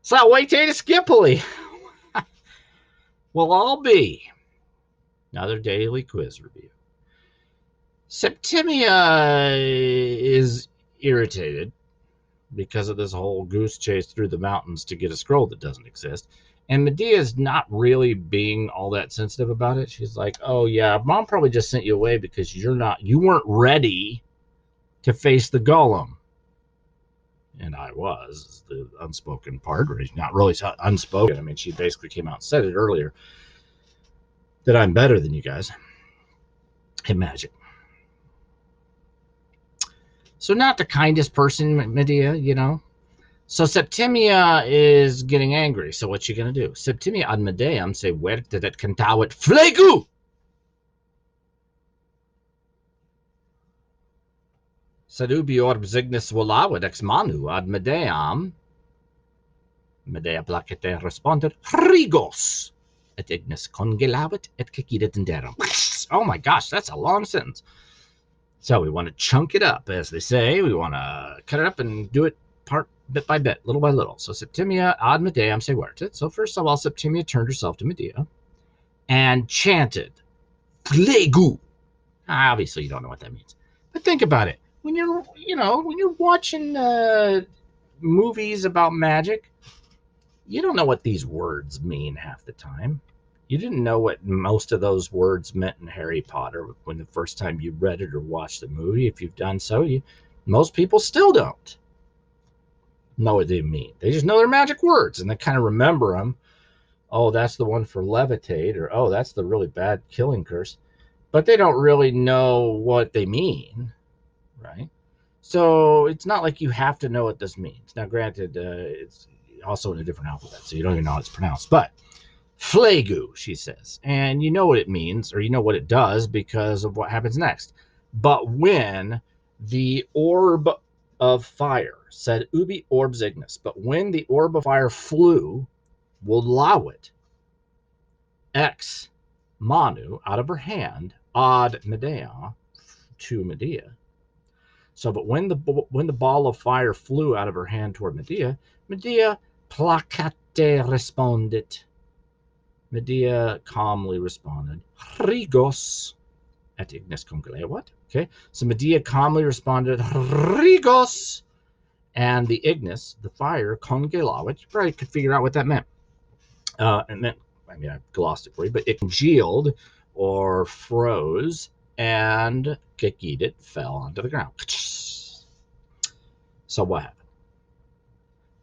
So wait till Skipoli will all be another daily quiz review. Septimia is irritated because of this whole goose chase through the mountains to get a scroll that doesn't exist. And Medea is not really being all that sensitive about it. She's like, oh yeah, mom probably just sent you away because you weren't ready to face the golem. And I was, the unspoken part, or not really unspoken. I mean, she basically came out and said it earlier that I'm better than you guys at magic. So not the kindest person, Medea, you know. So Septimia is getting angry. So what's she going to do? Septimia ad Medeam se verte det cantavit flegu. Sed ubi orb signis volavit ex manu ad Medeam. Medea placete responded, rigos. Et ignis congelavit et cacidit inderum. Oh my gosh, that's a long sentence. So we want to chunk it up, as they say. We want to cut it up and do it bit by bit, little by little. So Septimia ad Medeam se vertit. So first of all, Septimia turned herself to Medea and chanted, Flegu. Obviously, you don't know what that means. But think about it. When you're watching movies about magic, you don't know what these words mean half the time. You didn't know what most of those words meant in Harry Potter when the first time you read it or watched the movie. If you've done so, most people still don't know what they mean. They just know they're magic words and they kind of remember them. Oh, that's the one for levitate, or oh, that's the really bad killing curse. But they don't really know what they mean, right? So it's not like you have to know what this means. Now, granted, it's also in a different alphabet, so you don't even know how it's pronounced. But Flegu, she says, and you know what it means, or you know what it does because of what happens next. But when the orb of fire, said ubi orb ignis, but when the orb of fire flew, volawit ex manu, out of her hand, ad Medea, to Medea. So, but when the ball of fire flew out of her hand toward Medea, Medea placate respondit. Medea calmly responded, rigos et ignis congelevit. Okay, so Medea calmly responded, rigos, and the ignis, the fire, congelevit. You probably could figure out what that meant. It meant, I mean, I glossed it for you, but it congealed or froze, and cacidit fell onto the ground. So what happened?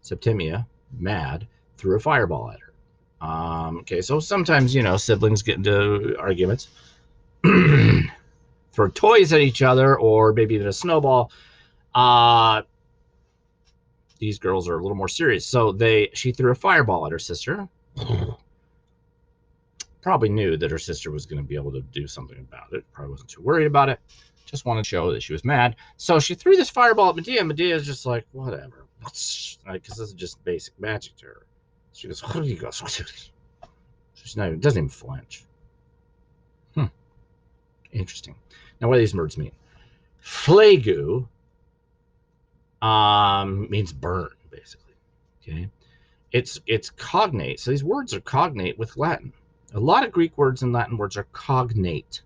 Septimia, mad, threw a fireball at her. Okay, so sometimes, siblings get into arguments, throw toys at each other, or maybe even a snowball. These girls are a little more serious. So she threw a fireball at her sister. Probably knew that her sister was going to be able to do something about it. Probably wasn't too worried about it. Just wanted to show that she was mad. So she threw this fireball at Medea. Medea is just like, whatever. Because this is just basic magic to her. She goes, she's not, doesn't even flinch. Interesting. Now, what do these words mean? Flegu means burn, basically. Okay. It's cognate. So these words are cognate with Latin. A lot of Greek words and Latin words are cognate.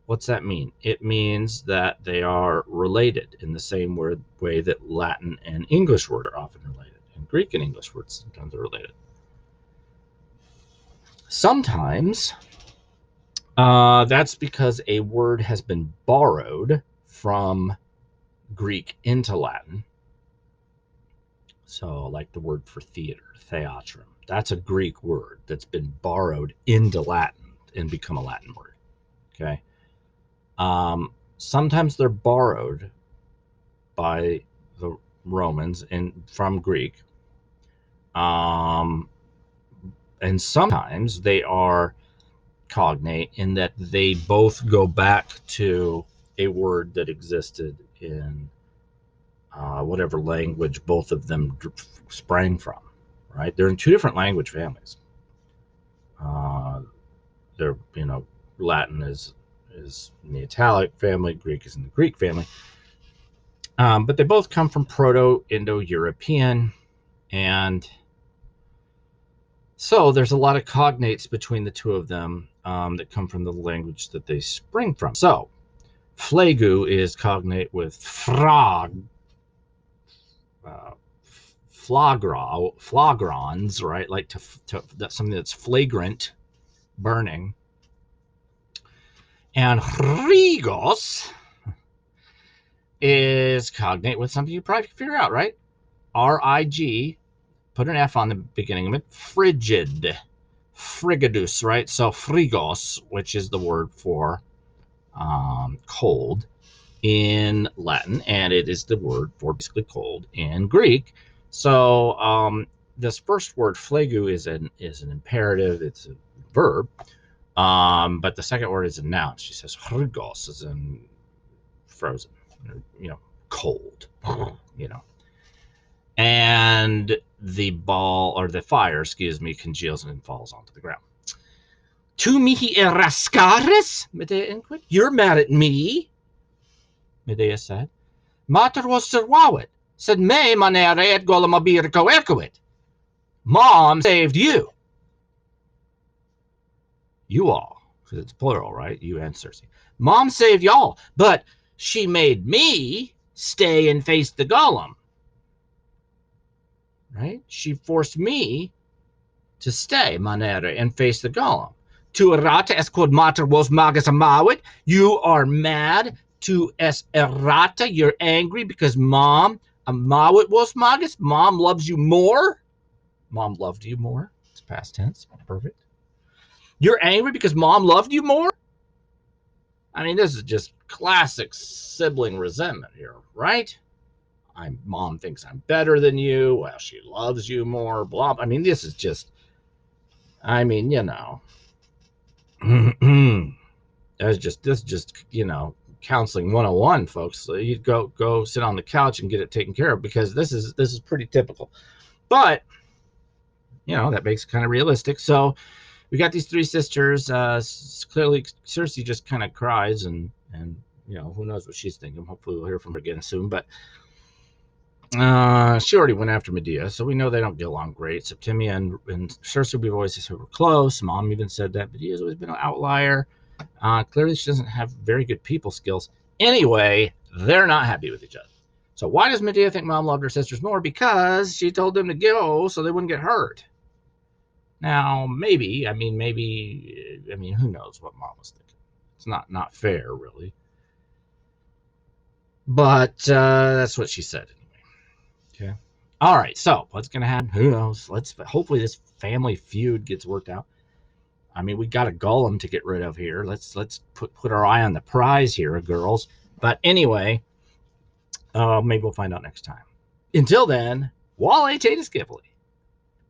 What's that mean? It means that they are related in the same way that Latin and English words are often related. And Greek and English words sometimes are related. Sometimes that's because a word has been borrowed from Greek into Latin. So like the word for theater, theatrum. That's a Greek word that's been borrowed into Latin and become a Latin word. Okay. Sometimes they're borrowed by the Romans from Greek. And sometimes they are cognate in that they both go back to a word that existed in whatever language both of them sprang from, right? They're in two different language families. They're, Latin is in the Italic family, Greek is in the Greek family. But they both come from Proto-Indo-European, and So there's a lot of cognates between the two of them that come from the language that they spring from. So Flegu is cognate with frog, flagrons, right? Like that's something that's flagrant, burning. And rigos is cognate with something you probably figure out, right? R-I-G, put an F on the beginning of it, frigid, frigidus, right? So frigos, which is the word for cold in Latin, and it is the word for basically cold in Greek. So this first word, flegu, is an imperative. It's a verb, but the second word is a noun. She says frigos, is in frozen, cold, and the ball, or the fire, congeals and falls onto the ground. Tu mihi erascaris? Medea inquired. You're mad at me, Medea said. Mater was servavit, said me manere et golemabir coercuit. Mom saved you. You all, because it's plural, right? You and Circe. Mom saved y'all, but she made me stay and face the golem. Right? She forced me to stay, manere, and face the golem. Tu errata es quod mater vos magus amavit. You are mad. Tu es errata. You're angry because mom amavit vos magus. Mom loves you more. Mom loved you more. It's past tense. Perfect. You're angry because mom loved you more? I mean, this is just classic sibling resentment here, right? Mom thinks I'm better than you. Well, she loves you more. Blah. I mean, this is just, this just counseling 101, folks. So you go sit on the couch and get it taken care of, because this is pretty typical. But that makes it kind of realistic. So we got these three sisters. Clearly Circe just kind of cries, and who knows what she's thinking. Hopefully we'll hear from her again soon. But she already went after Medea, so we know they don't get along great. Septimia and Circe, we've always said were close. Mom even said that. Medea's always been an outlier. Clearly she doesn't have very good people skills. Anyway, they're not happy with each other. So why does Medea think Mom loved her sisters more? Because she told them to go so they wouldn't get hurt. Now, maybe, who knows what Mom was thinking. It's not fair, really. But that's what she said anyway. Okay. All right, so what's going to happen? Who knows? Hopefully this family feud gets worked out. I mean, we got a golem to get rid of here. Let's put our eye on the prize here, girls. But anyway, maybe we'll find out next time. Until then, Wale Tatus Ghibli.